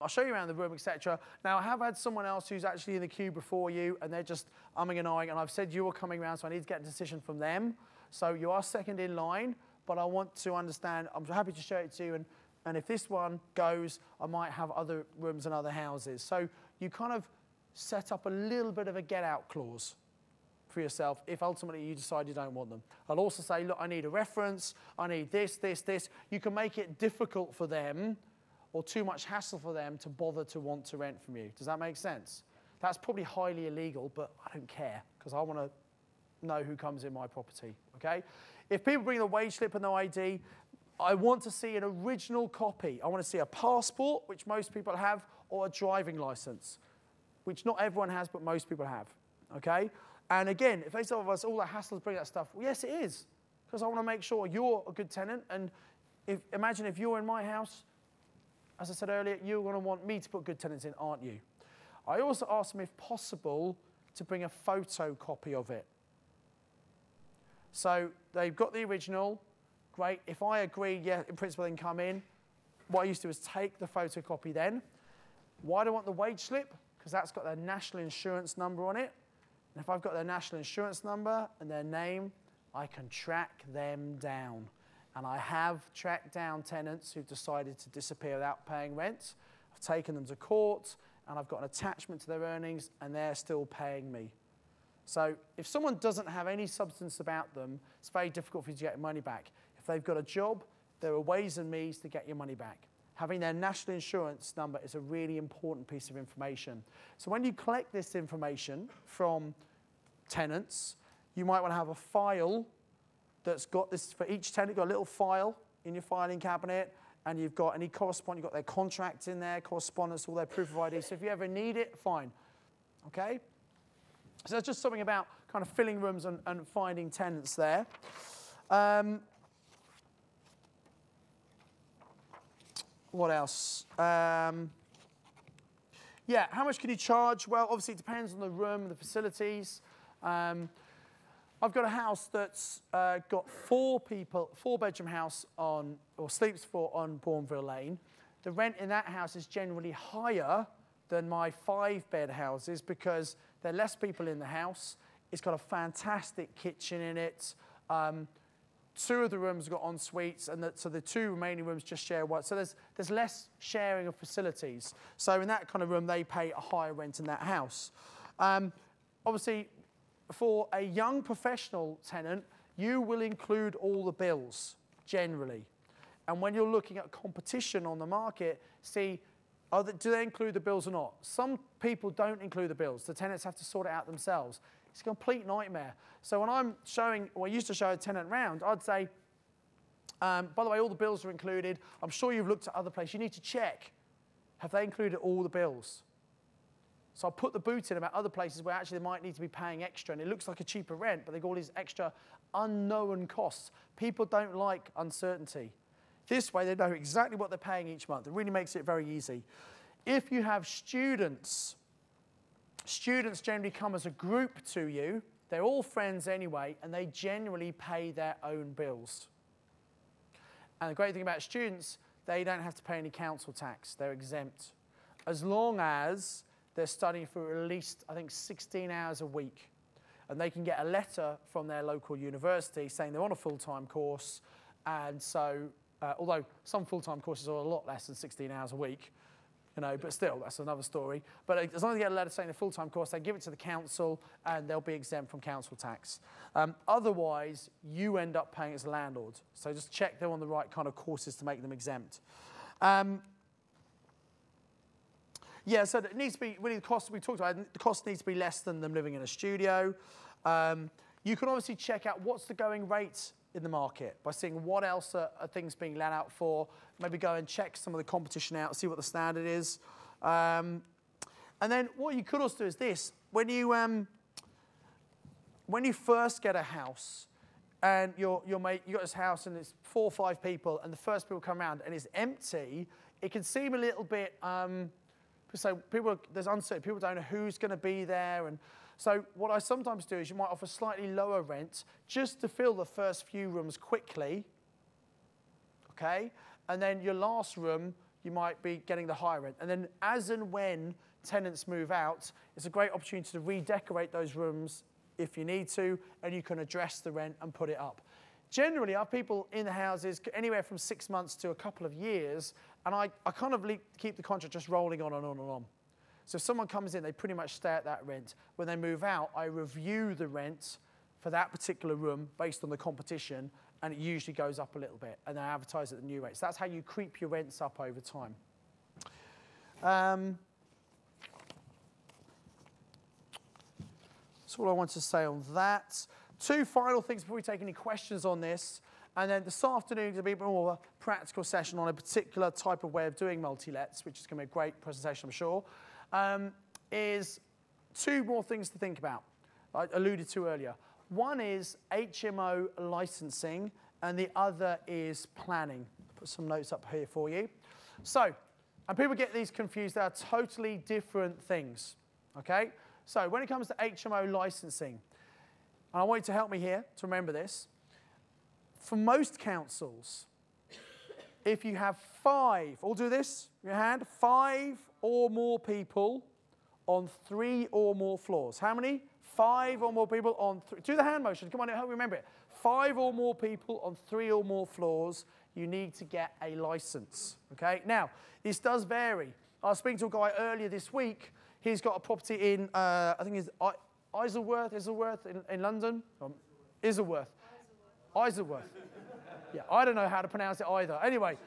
I'll show you around the room, etc. Now, I have had someone else who's actually in the queue before you, and they're just umming and ahhing, and I've said you are coming around, so I need to get a decision from them. So you are second in line, but I want to understand, I'm happy to show it to you, and if this one goes, I might have other rooms and other houses. So you kind of set up a little bit of a get-out clause for yourself if ultimately you decide you don't want them. I'll also say, look, I need a reference, I need this, this, this. You can make it difficult for them or too much hassle for them to bother to want to rent from you. Does that make sense? That's probably highly illegal, but I don't care because I want to know who comes in my property, okay? If people bring the wage slip and no ID, I want to see an original copy. I want to see a passport, which most people have, or a driving license, which not everyone has, but most people have, okay? And again, if they say to us, all the hassle to bring that stuff, well, yes, it is, because I want to make sure you're a good tenant. And imagine if you're in my house, as I said earlier, you're going to want me to put good tenants in, aren't you? I also asked them, if possible, to bring a photocopy of it. So they've got the original, great. If I agree, yeah, in principle, they can come in. What I used to do is take the photocopy then. Why do I want the wage slip? Because that's got their national insurance number on it. And if I've got their national insurance number and their name, I can track them down. And I have tracked down tenants who've decided to disappear without paying rent. I've taken them to court, and I've got an attachment to their earnings, and they're still paying me. So if someone doesn't have any substance about them, it's very difficult for you to get your money back. If they've got a job, there are ways and means to get your money back. Having their national insurance number is a really important piece of information. So when you collect this information from tenants, you might want to have a file that's got this for each tenant. You've got a little file in your filing cabinet, and you've got any correspondence, you've got their contracts in there, correspondence, all their proof of ID. So if you ever need it, fine. Okay? So that's just something about kind of filling rooms and finding tenants there. What else? Yeah, how much can you charge? Well, obviously it depends on the room and the facilities. I've got a house that's got 4-bedroom house on, or sleeps for on Bourneville Lane. The rent in that house is generally higher than my 5-bed houses because there are less people in the house. It's got a fantastic kitchen in it. 2 of the rooms have got en suites, and so the 2 remaining rooms just share one. So there's less sharing of facilities. So in that kind of room, they pay a higher rent in that house. Obviously, for a young professional tenant, you will include all the bills, generally. And when you're looking at competition on the market, see, do they include the bills or not? Some people don't include the bills. The tenants have to sort it out themselves. It's a complete nightmare. So when I'm showing, or I used to show a tenant round, I'd say, by the way, all the bills are included. I'm sure you've looked at other places. You need to check. Have they included all the bills? So I'll put the boot in about other places where actually they might need to be paying extra, and it looks like a cheaper rent, but they've got all these extra unknown costs. People don't like uncertainty. This way, they know exactly what they're paying each month. It really makes it very easy. If you have students, students generally come as a group to you. They're all friends anyway, and they generally pay their own bills. And the great thing about students, they don't have to pay any council tax. They're exempt. As long as they're studying for at least, I think, 16 hours a week. And they can get a letter from their local university saying they're on a full-time course. And so, although some full-time courses are a lot less than 16 hours a week, you know, but still, that's another story. But as long as they get a letter saying they're full-time course, they give it to the council, and they'll be exempt from council tax. Otherwise, you end up paying as a landlord. So just check they're on the right kind of courses to make them exempt. Yeah, so it needs to be, really the cost we talked about, the cost needs to be less than them living in a studio. You can obviously check out what's the going rate in the market by seeing what else are things being let out for. Maybe go and check some of the competition out, see what the standard is. And then what you could also do is this. When you first get a house and you got this house and it's 4 or 5 people and the first people come around and it's empty, it can seem a little bit, so there's uncertainty. People don't know who's going to be there. And so what I sometimes do is you might offer slightly lower rent just to fill the first few rooms quickly, okay? And then your last room, you might be getting the higher rent. And then as and when tenants move out, it's a great opportunity to redecorate those rooms if you need to, and you can address the rent and put it up. Generally, I have people in the houses anywhere from 6 months to a couple of years, and I kind of keep the contract just rolling on and on and on. So if someone comes in, they pretty much stay at that rent. When they move out, I review the rent for that particular room based on the competition, and it usually goes up a little bit, and then I advertise at the new rates. That's how you creep your rents up over time. That's all I want to say on that. 2 final things before we take any questions on this. And then this afternoon, there'll be a bit more of a practical session on a particular type of way of doing multi-lets, which is going to be a great presentation, I'm sure. Is 2 more things to think about, I alluded to earlier. One is HMO licensing, and the other is planning. Put some notes up here for you. So, and people get these confused, they are totally different things, okay? So when it comes to HMO licensing, and I want you to help me here to remember this. For most councils, if you have 5, all do this, your hand, 5 or more people on 3 or more floors. How many? 5 or more people on 3. Do the hand motion. Come on, help me remember it. 5 or more people on 3 or more floors, you need to get a license. Okay? Now, this does vary. I was speaking to a guy earlier this week. He's got a property in, I think it's Isleworth in London. Isleworth. Yeah, I don't know how to pronounce it either. Anyway,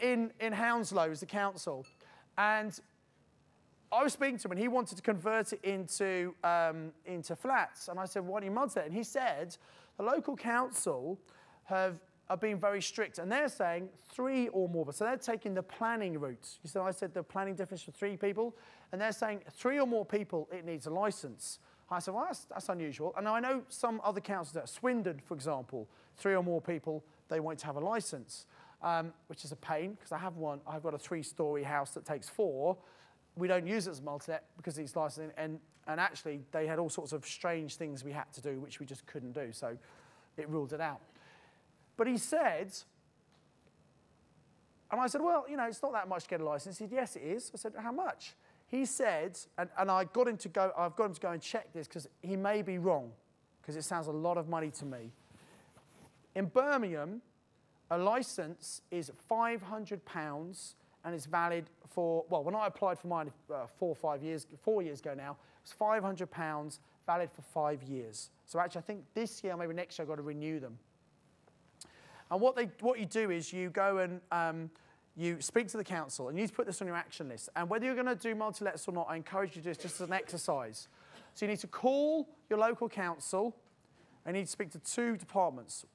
in Hounslow is the council. And I was speaking to him, and he wanted to convert it into flats. And I said, why don't you multi-let? And he said, the local council are being very strict, and they're saying 3 or more. So they're taking the planning route. You said, I said the planning definition for 3 people, and they're saying 3 or more people, it needs a license. I said, well, that's unusual. And I know some other councils, that Swindon, for example, 3 or more people, they want to have a license, which is a pain, because I have one. I've got a 3-story house that takes 4. We don't use it as multi-let because it's licensing, and actually they had all sorts of strange things we had to do, which we just couldn't do, so it ruled it out. But he said, and I said, well, you know, it's not that much to get a license. He said, yes, it is. I said, how much? He said, and I've got him to go and check this because he may be wrong, because it sounds a lot of money to me. In Birmingham, a license is £500 and it's valid for, well, when I applied for mine 4 years ago now, it was £500 valid for 5 years. So actually, I think this year, maybe next year, I've got to renew them. And what you do is you go and you speak to the council, and you need to put this on your action list. And whether you're going to do multi-lets or not, I encourage you to do this just as an exercise. So you need to call your local council, and you need to speak to 2 departments.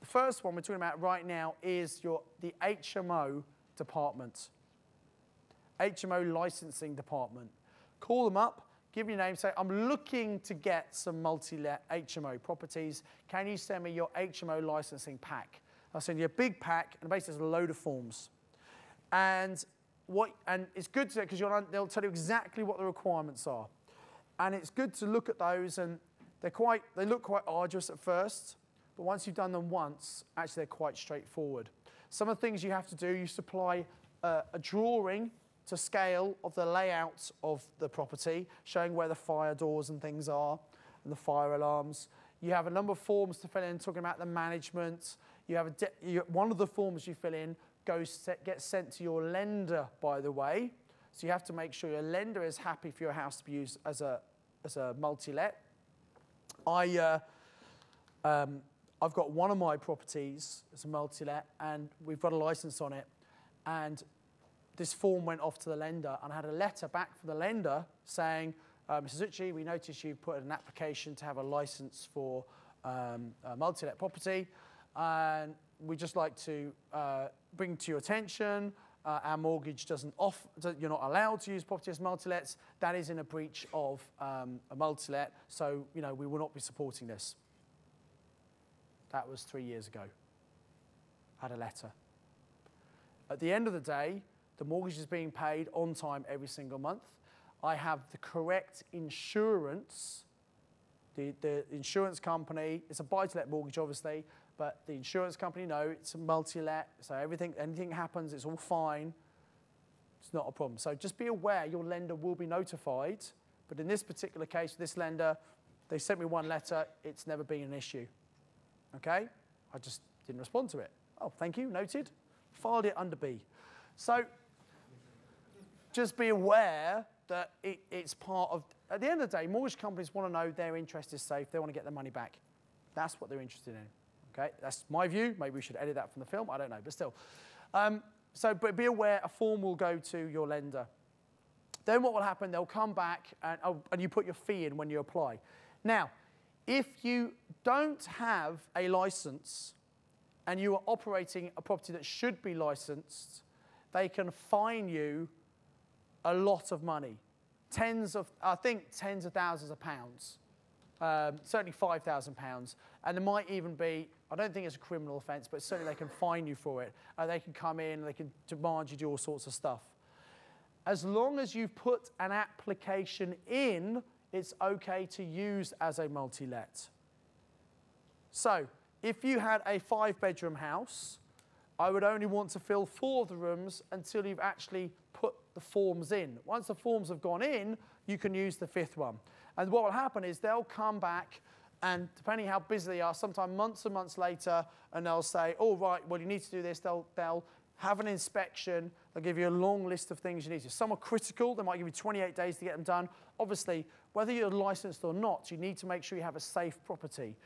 The first one we're talking about right now is the HMO department, HMO licensing department. Call them up, give your name, say, I'm looking to get some multi-let HMO properties. Can you send me your HMO licensing pack? I'll send you a big pack, and basically there's a load of forms. And it's good to, because they'll tell you exactly what the requirements are. And it's good to look at those, and they look quite arduous at first, but once you've done them once, actually they're quite straightforward. Some of the things you have to do, you supply a drawing to scale of the layout of the property, showing where the fire doors and things are, and the fire alarms. You have a number of forms to fill in, talking about the management. You have one of the forms you fill in gets sent to your lender, by the way. So you have to make sure your lender is happy for your house to be used as a multi-let. I've got one of my properties as a multi-let, and we've got a license on it. And this form went off to the lender, and I had a letter back from the lender saying, Mrs. Ucci, we noticed you've put an application to have a license for a multi-let property, and we'd just like to bring to your attention, our mortgage doesn't offer, you're not allowed to use property as multi-lets. That is in a breach of a multi-let, so we will not be supporting this. That was 3 years ago. I had a letter. At the end of the day, the mortgage is being paid on time every single month. I have the correct insurance. The insurance company, it's a buy-to-let mortgage, obviously, but the insurance company know it's a multi-let, so anything happens, it's all fine. It's not a problem. So just be aware your lender will be notified. But in this particular case, this lender, they sent me one letter. It's never been an issue. Okay? I just didn't respond to it. Oh, thank you, noted. Filed it under B. So just be aware that it's part of, at the end of the day, mortgage companies want to know their interest is safe. They want to get their money back. That's what they're interested in. Okay? That's my view. Maybe we should edit that from the film. I don't know, but still. But be aware a form will go to your lender. Then what will happen, they'll come back and you put your fee in when you apply. Now, if you don't have a license and you are operating a property that should be licensed, they can fine you a lot of money. I think tens of thousands of pounds. Certainly £5,000. And there might even be, I don't think it's a criminal offence, but certainly they can fine you for it. They can come in, they can demand you do all sorts of stuff. As long as you've put an application in, it's okay to use as a multi-let. So, if you had a 5-bedroom house, I would only want to fill 4 of the rooms until you've actually put the forms in. Once the forms have gone in, you can use the 5th one. And what will happen is they'll come back, and depending how busy they are, sometimes months and months later, and they'll say, oh, right, well, you need to do this. They'll have an inspection. They'll give you a long list of things you need to. Some are critical. They might give you 28 days to get them done. Obviously, whether you're licensed or not, you need to make sure you have a safe property.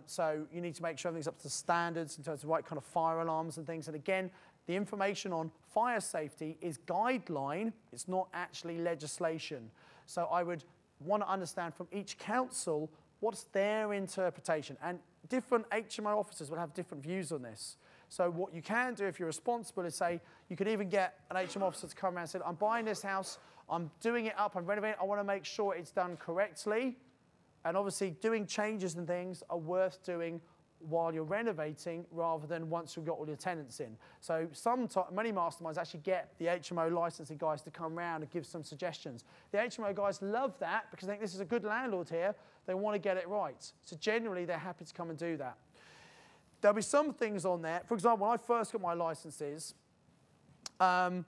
So you need to make sure everything's up to standards in terms of the right kind of fire alarms and things. And again, the information on fire safety is guideline. It's not actually legislation. So I would want to understand from each council what's their interpretation. And different HMO officers will have different views on this. So what you can do if you're responsible is say, you can even get an HMO officer to come around and say, I'm buying this house, I'm doing it up, I'm renovating it, I want to make sure it's done correctly. And obviously doing changes and things are worth doing while you're renovating rather than once you've got all your tenants in. So many masterminds actually get the HMO licensing guys to come around and give some suggestions. The HMO guys love that because they think this is a good landlord here. They want to get it right. So generally, they're happy to come and do that. There'll be some things on there. For example, when I first got my licenses, there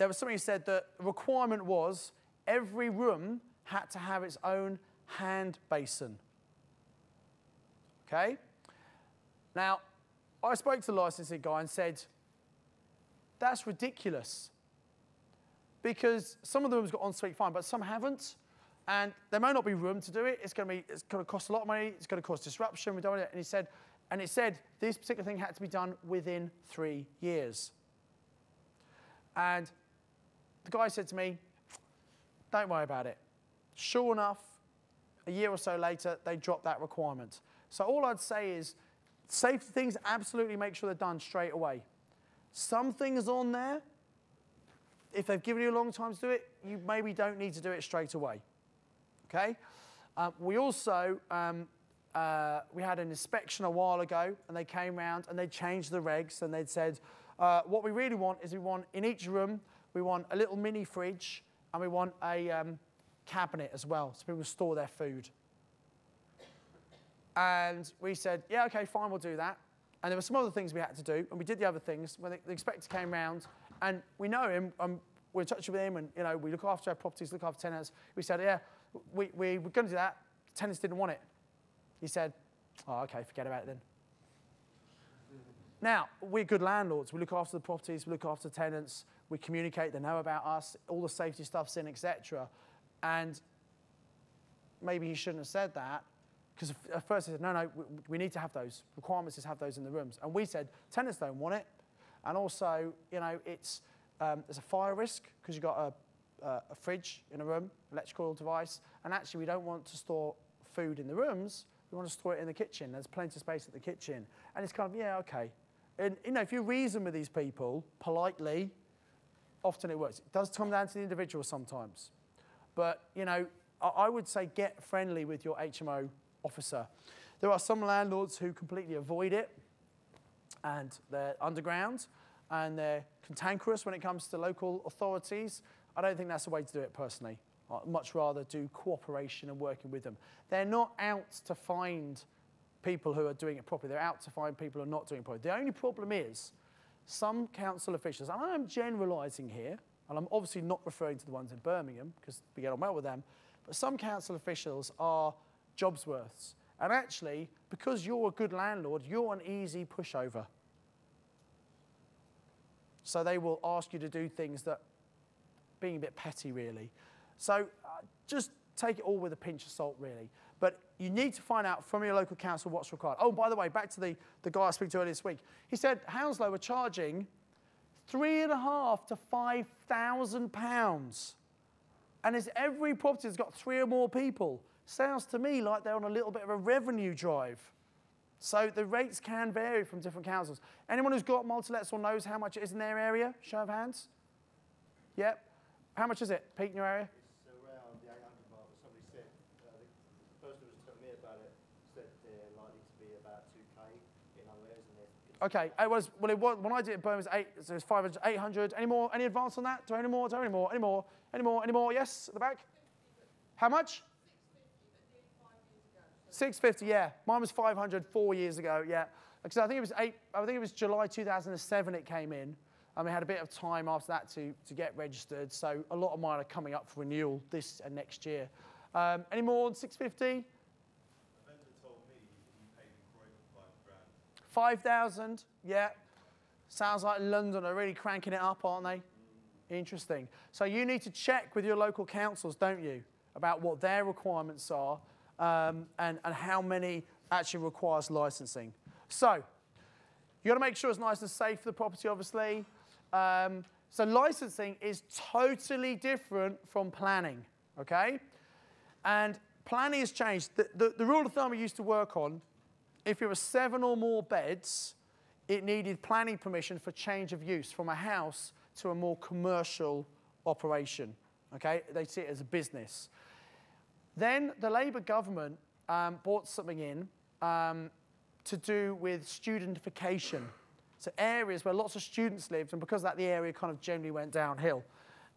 was something that said that the requirement was every room had to have its own hand basin. Okay? Now, I spoke to the licensing guy and said, that's ridiculous. Because some of the rooms got ensuite fine, but some haven't. And there may not be room to do it. It's going to cost a lot of money. It's going to cause disruption. We don't want it. And it said this particular thing had to be done within 3 years. And the guy said to me, don't worry about it. Sure enough, a year or so later, they dropped that requirement. So all I'd say is, safety things, absolutely make sure they're done straight away. Some things on there, if they've given you a long time to do it, you maybe don't need to do it straight away. Okay? We also, we had an inspection a while ago, and they came round and they changed the regs, and they'd said, what we really want is we want, in each room, we want a little mini fridge, and we want a cabinet as well, so people can store their food. And we said, yeah, okay, fine, we'll do that. And there were some other things we had to do, and we did the other things. When the inspector came round, and we know him, we're in touch with him, and we look after our properties, look after tenants. We said, yeah, we were going to do that. Tenants didn't want it. He said, oh, okay, forget about it then. Now, we're good landlords. We look after the properties, we look after tenants, we communicate, they know about us, all the safety stuff's in, etc. And maybe he shouldn't have said that, because at first he said, no, we need to have those. Requirements is have those in the rooms. And we said, tenants don't want it. And also, it's, there's a fire risk, because you've got a fridge in a room, electrical device, and actually we don't want to store food in the rooms, we want to store it in the kitchen. There's plenty of space at the kitchen. And it's kind of, yeah, okay. And, if you reason with these people politely, often it works. It does come down to the individual sometimes. But, I would say get friendly with your HMO officer. There are some landlords who completely avoid it, and they're underground, and they're cantankerous when it comes to local authorities. I don't think that's the way to do it personally. I'd much rather do cooperation and working with them. They're not out to find people who are doing it properly. They're out to find people who are not doing it properly. The only problem is some council officials, and I'm generalising here, and I'm obviously not referring to the ones in Birmingham because we get on well with them, but some council officials are Jobsworths. And actually, because you're a good landlord, you're an easy pushover. So they will ask you to do things that, being a bit petty really. So just take it all with a pinch of salt really. But you need to find out from your local council what's required. Oh, by the way, back to the guy I spoke to earlier this week. He said Hounslow were charging £3,500 to £5,000. And as every property has got 3 or more people, sounds to me like they're on a little bit of a revenue drive. So the rates can vary from different councils. Anyone who's got multi-lets or knows how much it is in their area? Show of hands. Yep. How much is it, Pete, in your area? It's around the 800 mark. Somebody said, the person who was telling me about it said they're likely to be about 2K in other areas. Okay, it was when I did it in Birmingham, it was 800, 800. Any more? Any advance on that? Do any more? Any more? Any more? Any more? Any more? Yes, at the back. How much? 650, yeah. Mine was 500 4 years ago, yeah. Because I think it was July 2007 it came in. And we had a bit of time after that to get registered. So a lot of mine are coming up for renewal this and next year. Any more on 650? A vendor told me he paid in Croydon 5,000, yeah. Sounds like London are really cranking it up, aren't they? Interesting. So you need to check with your local councils, don't you, about what their requirements are and how many actually requires licensing. So you got to make sure it's nice and safe for the property, obviously. So licensing is totally different from planning, okay? And planning has changed. The rule of thumb we used to work on, if it was 7 or more beds, it needed planning permission for change of use from a house to a more commercial operation, okay? They see it as a business. Then the Labour government brought something in to do with studentification. So areas where lots of students lived, and because of that, the area kind of generally went downhill.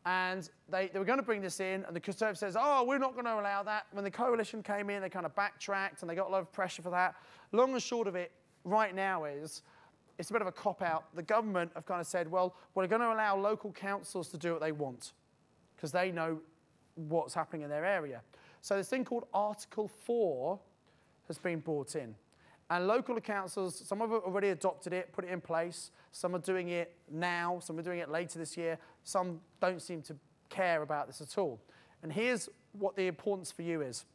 And they were going to bring this in, and the Conservative says, oh, we're not going to allow that. When the Coalition came in, they kind of backtracked, and they got a lot of pressure for that. Long and short of it right now is, it's a bit of a cop-out. The government have kind of said, well, we're going to allow local councils to do what they want, because they know what's happening in their area. So this thing called Article 4 has been brought in. And local councils, some have already adopted it, put it in place. Some are doing it now. Some are doing it later this year. Some don't seem to care about this at all. And here's what the importance for you is.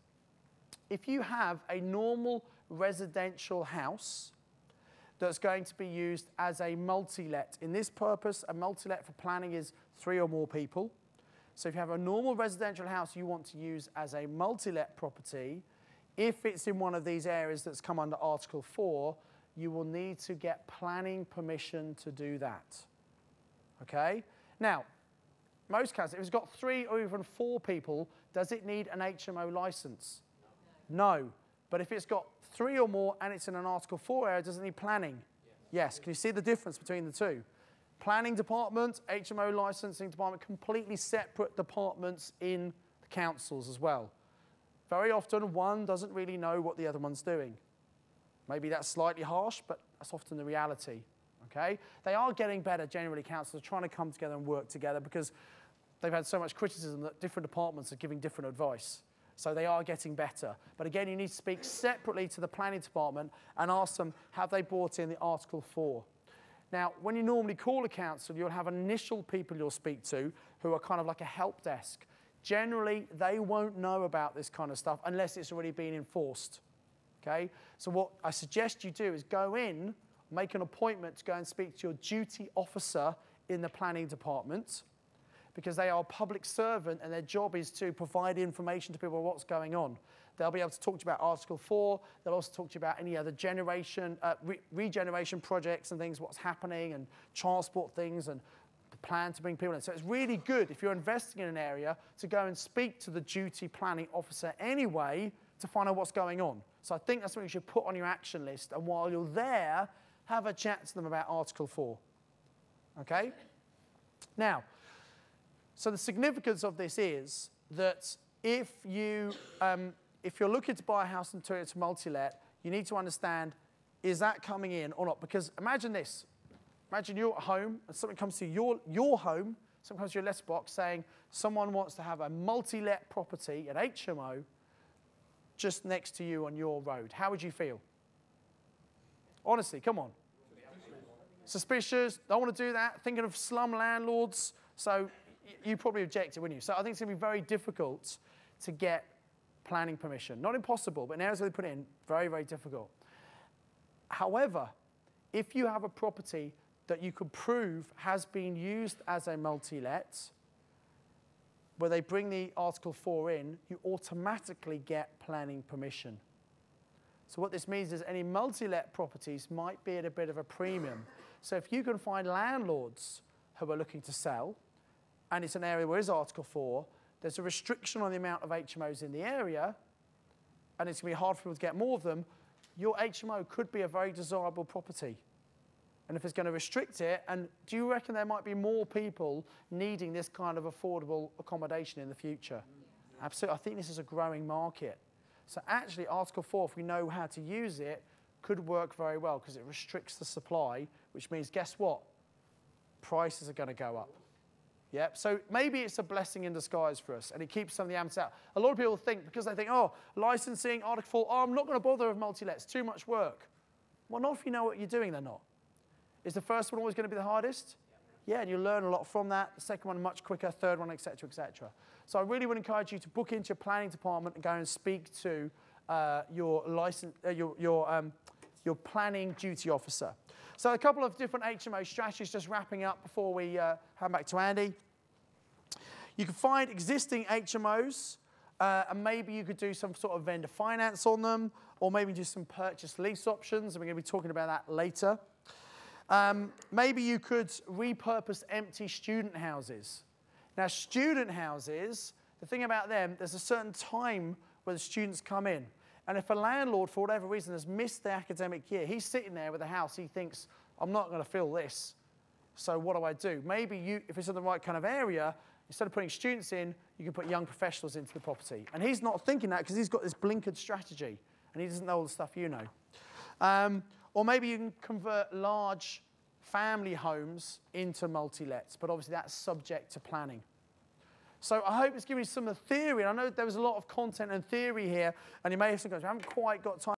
If you have a normal residential house that's going to be used as a multi-let, in this purpose, a multi-let for planning is 3 or more people. So if you have a normal residential house you want to use as a multi-let property, if it's in one of these areas that's come under Article 4, you will need to get planning permission to do that. Okay? Now, most cases, if it's got 3 or even 4 people, does it need an HMO license? No. But if it's got 3 or more and it's in an Article 4 area, does it need planning? Yes. Can you see the difference between the two? Planning department, HMO licensing department, completely separate departments in the councils as well. Very often, one doesn't really know what the other one's doing. Maybe that's slightly harsh, but that's often the reality, okay? They are getting better, generally, councils are trying to come together and work together because they've had so much criticism that different departments are giving different advice. So they are getting better. But again, you need to speak separately to the planning department and ask them, have they brought in the Article 4? Now, when you normally call a council, you'll have initial people you'll speak to who are kind of like a help desk. Generally, they won't know about this kind of stuff unless it's already been enforced, okay? So what I suggest you do is go in, make an appointment to go and speak to your duty officer in the planning department because they are a public servant and their job is to provide information to people about what's going on. They'll be able to talk to you about Article 4. They'll also talk to you about any other regeneration projects and things, what's happening, and transport things, and the plan to bring people in. So it's really good if you're investing in an area to go and speak to the duty planning officer anyway to find out what's going on. So I think that's something you should put on your action list. And while you're there, have a chat to them about Article 4. Okay? Now, so the significance of this is that if you're looking to buy a house and turn it to multi-let, you need to understand, is that coming in or not? Because imagine this. Imagine you're at home and something comes to your home, someone comes to your letterbox saying someone wants to have a multi-let property, an HMO, just next to you on your road. How would you feel? Honestly, come on. Suspicious, don't want to do that, thinking of slum landlords. So you probably object it, wouldn't you? So I think it's going to be very difficult to get planning permission. Not impossible, but in areas where they put it in, very, very difficult. However, if you have a property that you could prove has been used as a multi-let, where they bring the Article 4 in, you automatically get planning permission. So what this means is any multi-let properties might be at a bit of a premium. So if you can find landlords who are looking to sell, and it's an area where is Article 4, there's a restriction on the amount of HMOs in the area, and it's going to be hard for people to get more of them, your HMO could be a very desirable property. And if it's going to restrict it, and do you reckon there might be more people needing this kind of affordable accommodation in the future? Absolutely. I think this is a growing market. So actually, Article 4, if we know how to use it, could work very well because it restricts the supply, which means, guess what? Prices are going to go up. Yep. So maybe it's a blessing in disguise for us, and it keeps some of the amateurs out. A lot of people think, because they think, oh, licensing, Article 4, oh, I'm not going to bother with multi-lets, too much work. Well, not if you know what you're doing, they're not. Is the first one always going to be the hardest? Yeah, and you learn a lot from that. The second one much quicker, third one, et cetera, et cetera. So I really would encourage you to book into your planning department and go and speak to your planning duty officer. So a couple of different HMO strategies, just wrapping up before we hand back to Andy. You can find existing HMOs, and maybe you could do some sort of vendor finance on them, or maybe do some purchase lease options, and we're going to be talking about that later. Maybe you could repurpose empty student houses. Now, student houses, the thing about them, there's a certain time where the students come in. And if a landlord, for whatever reason, has missed the academic year, he's sitting there with a house, he thinks, I'm not going to fill this. So what do I do? Maybe you, if it's in the right kind of area, instead of putting students in, you can put young professionals into the property. And he's not thinking that because he's got this blinkered strategy, and he doesn't know all the stuff you know. Or maybe you can convert large family homes into multi-lets, but obviously that's subject to planning. So I hope it's given you some of the theory. And I know there was a lot of content and theory here, and you may have some guys, I haven't quite got time.